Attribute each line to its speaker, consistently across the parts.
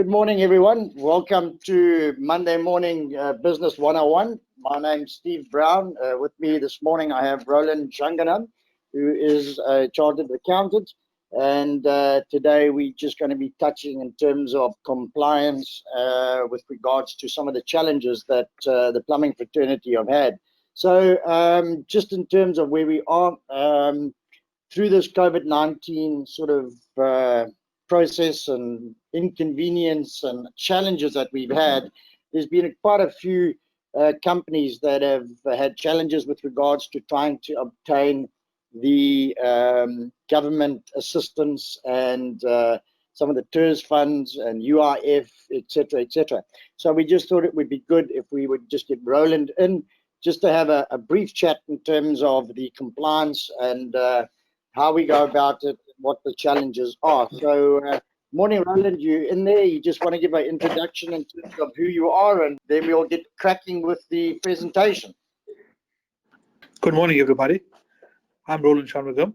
Speaker 1: Good morning, everyone. Welcome to Monday Morning Business 101. My name's Steve Brown. With me this morning, I have Roland Shanganam, who is a chartered accountant. And today we're just going to be touching in terms of compliance with regards to some of the challenges that the plumbing fraternity have had. So just in terms of where we are, through this COVID-19 sort of process and inconvenience and challenges that we've had, there's been quite a few companies that have had challenges with regards to trying to obtain the government assistance and some of the TERS funds and UIF, etc., etc. So we just thought it would be good if we would just get Roland in just to have a brief chat in terms of the compliance and how we go about it, what the challenges are. So, morning, Roland, you in there? You just want to give an introduction in terms of who you are, and then we'll get cracking with the presentation.
Speaker 2: Good morning, everybody. I'm Roland Shanmugam.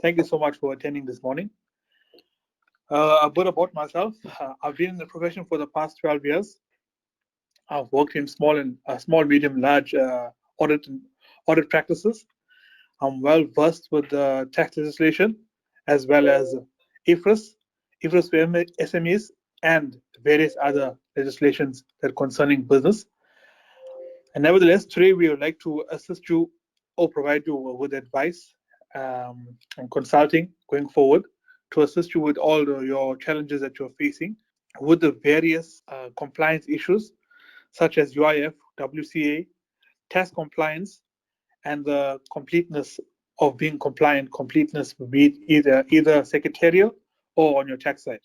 Speaker 2: Thank you so much for attending this morning. A bit about myself. I've been in the profession for the past 12 years. I've worked in small, medium, large audit practices. I'm well versed with the tax legislation as well as IFRS for SMEs, and various other legislations that concerning business. And nevertheless, today we would like to assist you or provide you with advice and consulting going forward to assist you with all your challenges that you're facing with the various compliance issues such as UIF, WCA, tax compliance, and the completeness of being compliant. Completeness will be either secretarial or on your tax side.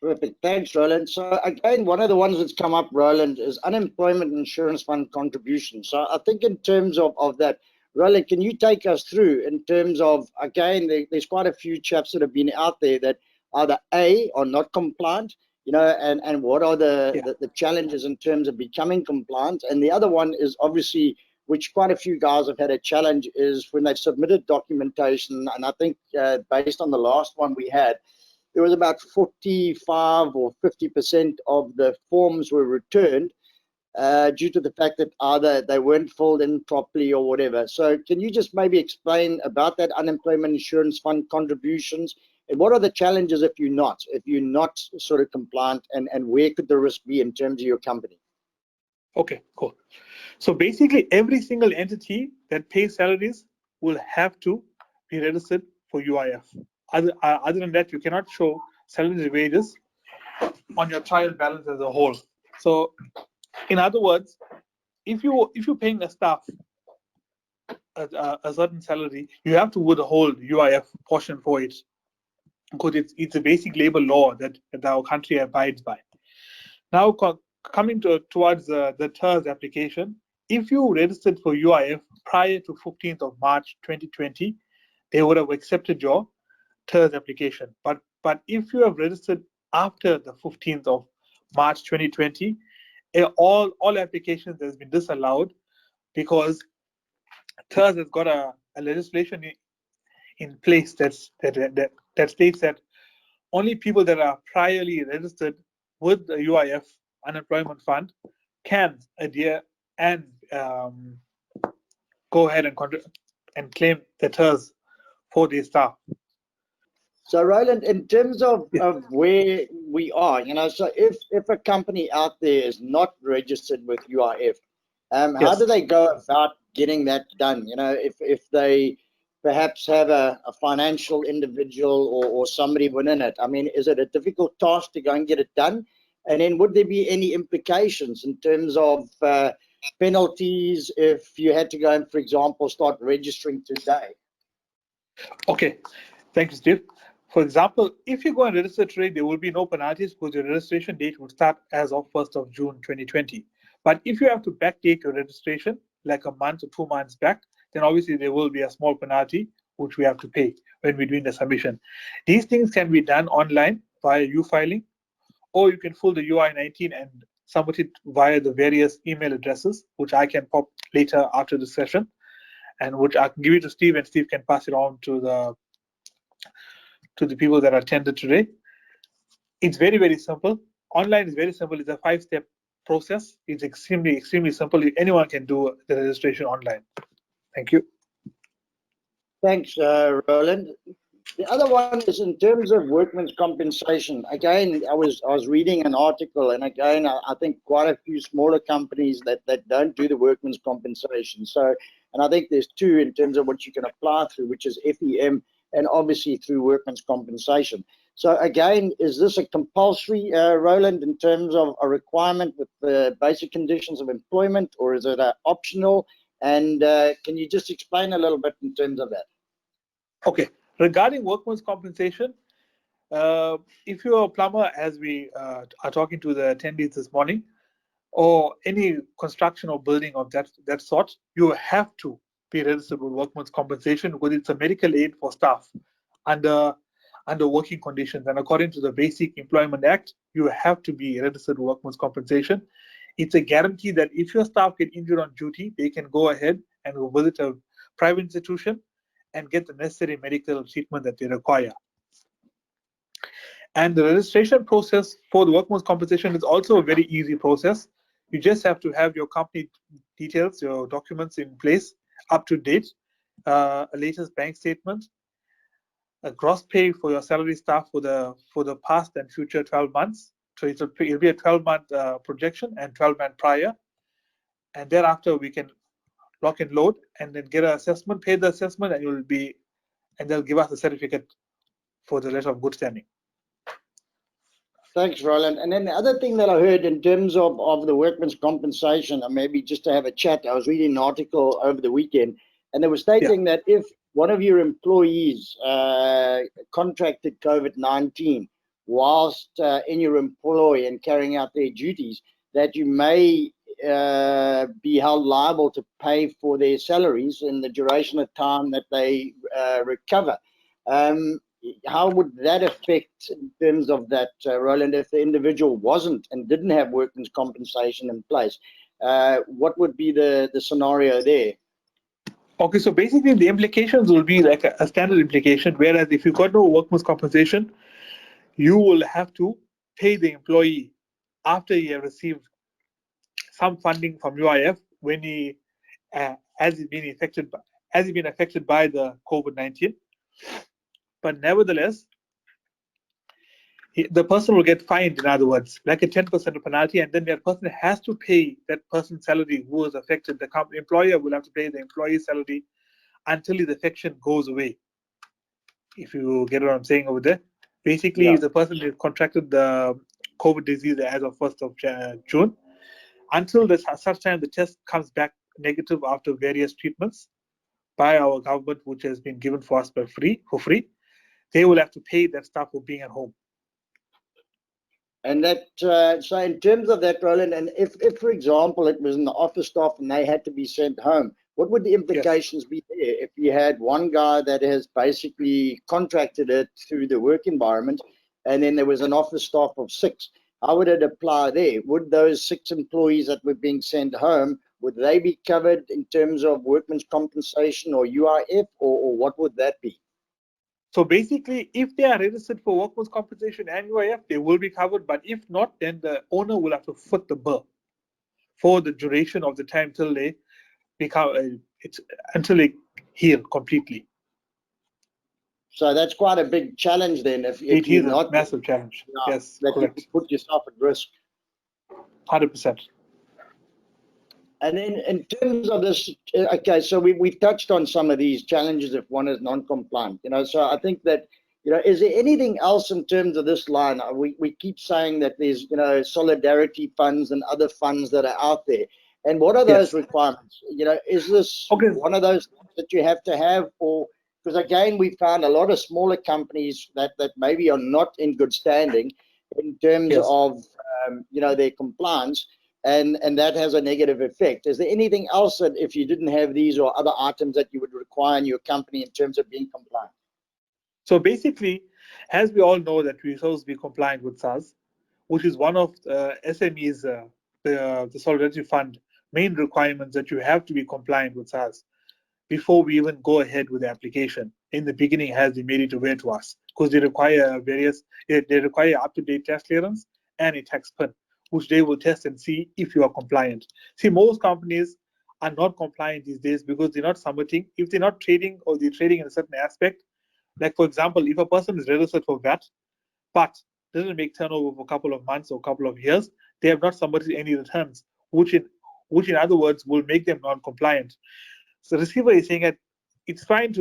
Speaker 1: Perfect. Thanks, Roland. So again, one of the ones that's come up, Roland, is unemployment insurance fund contribution. So I think in terms of that, Roland, can you take us through in terms of, again, there's quite a few chaps that have been out there that either A, are not compliant, and what are the challenges in terms of becoming compliant? And the other one is obviously, which quite a few guys have had a challenge, is when they've submitted documentation. And I think based on the last one we had, there was about 45 or 50% of the forms were returned due to the fact that either they weren't filled in properly or whatever. So can you just maybe explain about that unemployment insurance fund contributions, and what are the challenges if you're not sort of compliant, and where could the risk be in terms of your company?
Speaker 2: Okay, cool. So basically, every single entity that pays salaries will have to be registered for UIF. Other than that, you cannot show salary wages on your trial balance as a whole. So, in other words, if you're paying a staff a certain salary, you have to withhold UIF portion for it, because it's a basic labor law that our country abides by. Now, coming towards the TERS application, if you registered for UIF prior to 15th of March 2020, they would have accepted your TERS application. But if you have registered after the 15th of March 2020, all applications has been disallowed, because TERS has got a legislation in place that states that only people that are priorly registered with the UIF unemployment fund can adhere and go ahead and claim the TERS for their staff.
Speaker 1: So Roland, in terms of where we are, so if a company out there is not registered with UIF, how do they go about getting that done? If they perhaps have a financial individual or somebody within it, I mean, is it a difficult task to go and get it done? And then would there be any implications in terms of penalties if you had to go and, for example, start registering today?
Speaker 2: Okay, thank you, Steve. For example, if you go and register today, there will be no penalties, because your registration date will start as of 1st of June 2020. But if you have to backdate your registration, like a month or 2 months back, then obviously there will be a small penalty which we have to pay when we're doing the submission. These things can be done online via U-filing, or you can fill the UI-19 and submit it via the various email addresses, which I can pop later after the session, and which I can give it to Steve, and Steve can pass it on to the people that attended today. It's very, very simple. Online is very simple. It's a 5-step process. It's extremely, extremely simple. Anyone can do the registration online. Thank you.
Speaker 1: Thanks, Roland. The other one is in terms of workman's compensation. Again, I was reading an article, and again, I think quite a few smaller companies that don't do the workman's compensation. So, and I think there's two in terms of what you can apply through, which is FEM and obviously through workman's compensation. So again, is this a compulsory, Roland, in terms of a requirement with the basic conditions of employment, or is it optional? And can you just explain a little bit in terms of that?
Speaker 2: Okay. Regarding workman's compensation, if you're a plumber, as we are talking to the attendees this morning, or any construction or building of that sort, you have to be registered with workman's compensation because it's a medical aid for staff under working conditions. And according to the Basic Employment Act, you have to be registered with workman's compensation. It's a guarantee that if your staff get injured on duty, they can go ahead and go visit a private institution and get the necessary medical treatment that they require. And the registration process for the workman's compensation is also a very easy process. You just have to have your company details, your documents in place, up to date, a latest bank statement, a gross pay for your salary staff for the past and future 12 months. So it'll be a 12-month projection and 12-month prior. And thereafter, we can lock and load and then get an assessment, pay the assessment, and they'll give us a certificate for the letter of good standing.
Speaker 1: Thanks, Roland. And then the other thing that I heard in terms of the workman's compensation, and maybe just to have a chat, I was reading an article over the weekend, and they were stating that if one of your employees contracted COVID-19 whilst in your employ and carrying out their duties, that you may be held liable to pay for their salaries in the duration of time that they recover. How would that affect in terms of that, Roland, if the individual wasn't and didn't have workman's compensation in place? What would be the scenario there?
Speaker 2: Okay, so basically the implications will be like a standard implication, whereas if you got no workman's compensation, you will have to pay the employee after he has received some funding from UIF when he has been affected by the COVID-19. But nevertheless, the person will get fined, in other words, like a 10% penalty, and then that person has to pay that person's salary who was affected. The employer will have to pay the employee's salary until the affection goes away. If you get what I'm saying over there. Basically, if the person has contracted the COVID disease as of 1st of June, until such time the test comes back negative after various treatments by our government, which has been given for us for free, they will have to pay that staff for being at home.
Speaker 1: And that, so in terms of that, Roland, and if for example, it was in the office staff and they had to be sent home, what would the implications be there if you had one guy that has basically contracted it through the work environment, and then there was an office staff of 6? How would it apply there? Would those 6 employees that were being sent home, would they be covered in terms of workman's compensation or UIF, or what would that be?
Speaker 2: So basically, if they are registered for workman's compensation and UIF, they will be covered. But if not, then the owner will have to foot the bill for the duration of the time till they become until they heal completely.
Speaker 1: So that's quite a big challenge then. If
Speaker 2: it
Speaker 1: you're
Speaker 2: is
Speaker 1: not,
Speaker 2: a massive challenge. Yes,
Speaker 1: that
Speaker 2: correct.
Speaker 1: you could put yourself at risk.
Speaker 2: 100%.
Speaker 1: And then in terms of this, okay, so we've touched on some of these challenges if one is non-compliant, so I think that, is there anything else in terms of this line? We keep saying that there's, solidarity funds and other funds that are out there. And what are those requirements? Is this one of those that you have to have, or, because again, we found a lot of smaller companies that maybe are not in good standing in terms of, their compliance. And that has a negative effect. Is there anything else that if you didn't have these or other items that you would require in your company in terms of being compliant?
Speaker 2: So basically, as we all know that we're supposed to be compliant with SARS, which is one of SME's, the Solidarity Fund main requirements, that you have to be compliant with SARS before we even go ahead with the application. in the beginning has been made it aware to us, because they require up-to-date tax clearance and a tax PIN, which they will test and see if you are compliant. See, most companies are not compliant these days because they're not submitting. If they're not trading or they're trading in a certain aspect, like for example, if a person is registered for VAT, but doesn't make turnover for a couple of months or a couple of years, they have not submitted any returns, which in other words will make them non-compliant. So the receiver is saying that it's fine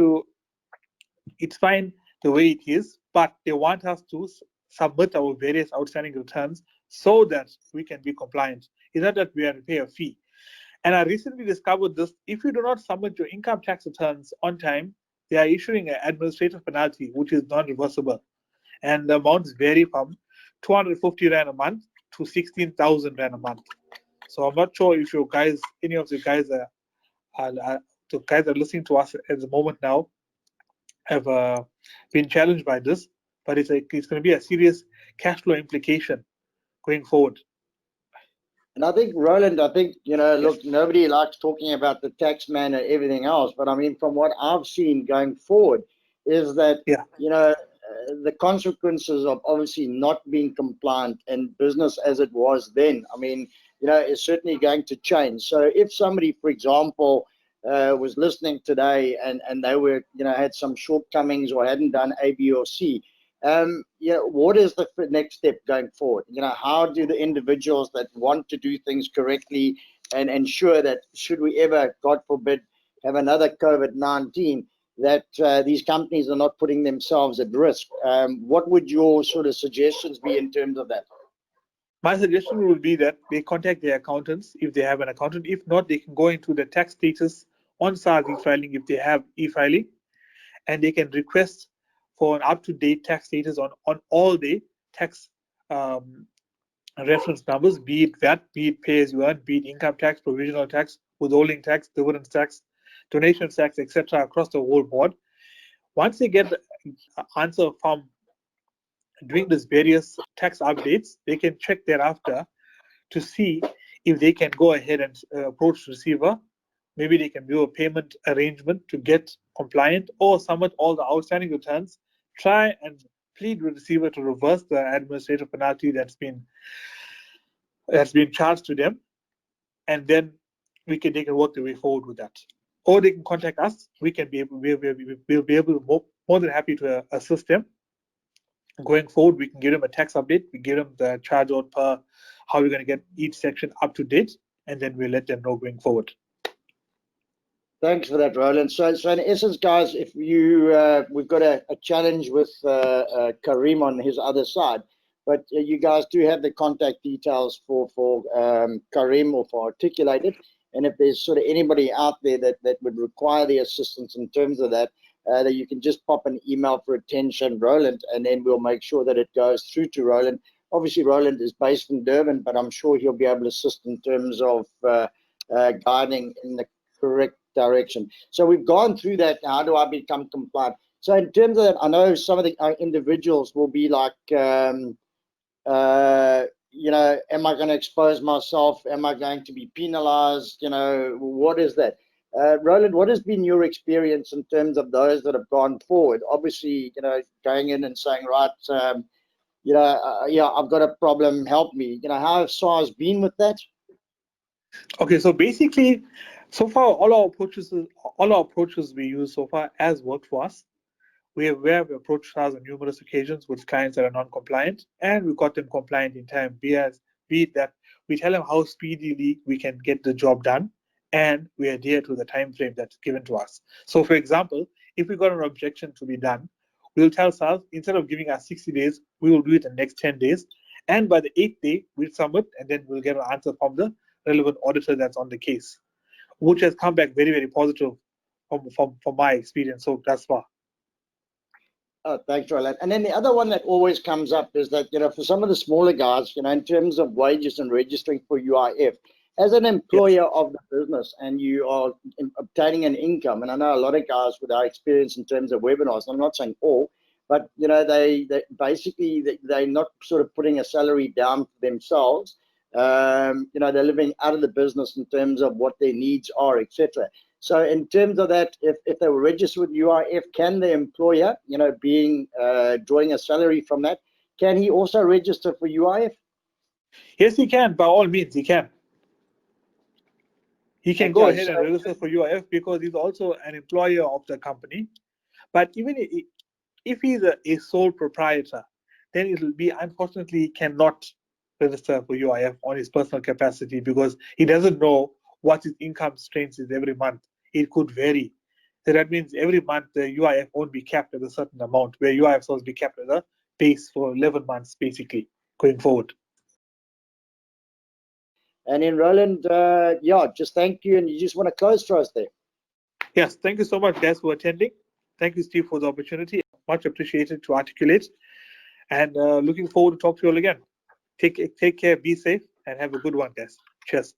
Speaker 2: the way it is, but they want us to submit our various outstanding returns so that we can be compliant. It's not that we have to pay a fee. And I recently discovered this: if you do not submit your income tax returns on time, they are issuing an administrative penalty, which is non-reversible. And the amounts vary from 250 Rand a month to 16,000 Rand a month. So I'm not sure if any of you guys the guys that are listening to us at the moment now have been challenged by this, but it's going to be a serious cash flow implication going forward.
Speaker 1: And I think, Roland, look, nobody likes talking about the tax man and everything else, but I mean, from what I've seen going forward is that, the consequences of obviously not being compliant and business as it was then, I mean, is certainly going to change. So if somebody, for example, was listening today and they were, had some shortcomings or hadn't done A, B, or C, what is the next step going forward? How do the individuals that want to do things correctly and ensure that should we ever, God forbid, have another COVID-19, that these companies are not putting themselves at risk? What would your sort of suggestions be in terms of that?
Speaker 2: My suggestion would be that they contact their accountants if they have an accountant. If not, they can go into the tax status on SARS e-filing if they have e-filing, and they can request for an up-to-date tax status on all the tax reference numbers, be it VAT, be it pay as you earn, be it income tax, provisional tax, withholding tax, dividends tax, donation tax, etc., across the whole board. Once they get the answer from doing these various tax updates, they can check thereafter to see if they can go ahead and approach the receiver. Maybe they can do a payment arrangement to get compliant, or submit all the outstanding returns, try and plead with the receiver to reverse the administrative penalty that's been charged to them, and then they can work their way forward with that. Or they can contact us. We'll be able to more than happy to assist them. Going forward, we can give them a tax update. We give them the charge out per how we're going to get each section up to date, and then we'll let them know going forward.
Speaker 1: Thanks for that, Roland. So in essence, guys, if we've got a challenge with Karim on his other side, but you guys do have the contact details for Karim or for Articulated, and if there's sort of anybody out there that would require the assistance in terms of that, that you can just pop an email for attention, Roland, and then we'll make sure that it goes through to Roland. Obviously, Roland is based in Durban, but I'm sure he'll be able to assist in terms of guiding in the correct direction. So we've gone through that. How do I become compliant? So in terms of that, I know some of the individuals will be like, am I going to expose myself? Am I going to be penalized? What is that? Roland, what has been your experience in terms of those that have gone forward? Obviously, going in and saying, right, I've got a problem, help me. How have SARS been with that?
Speaker 2: Okay, so basically, so far, all our approaches we use so far has worked for us. We have approached SARS on numerous occasions with clients that are non-compliant, and we got them compliant in time. Be it that we tell them how speedily we can get the job done, and we adhere to the time frame that's given to us. So, for example, if we got an objection to be done, we'll tell SARS, instead of giving us 60 days, we will do it in the next 10 days. And by the 8th day, we'll submit, and then we'll get an answer from the relevant auditor that's on the case, which has come back very, very positive from my experience so thus far.
Speaker 1: Oh, thanks, Roland. And then the other one that always comes up is that, for some of the smaller guys, in terms of wages and registering for UIF, as an employer of the business and you are obtaining an income, and I know a lot of guys with our experience in terms of webinars, I'm not saying all, but, they basically, they're not sort of putting a salary down for themselves. They're living out of the business in terms of what their needs are, etc. So in terms of that, if they were registered with UIF, can the employer, being drawing a salary from that, can he also register for UIF?
Speaker 2: Yes, he can. By all means, he can. He can go
Speaker 1: Okay,
Speaker 2: ahead and register for UIF because he's also an employer of the company. But even if he's a sole proprietor, then it will be, unfortunately, he cannot register for UIF on his personal capacity because he doesn't know what his income strength is every month. It could vary. So that means every month the UIF won't be capped at a certain amount, where UIF is supposed to be capped at a base for 11 months, basically, going forward.
Speaker 1: And then Roland, just thank you. And you just want to close for us there.
Speaker 2: Yes, thank you so much, guys, for attending. Thank you, Steve, for the opportunity. Much appreciated to articulate. And looking forward to talk to you all again. Take care, be safe, and have a good one, guys. Cheers.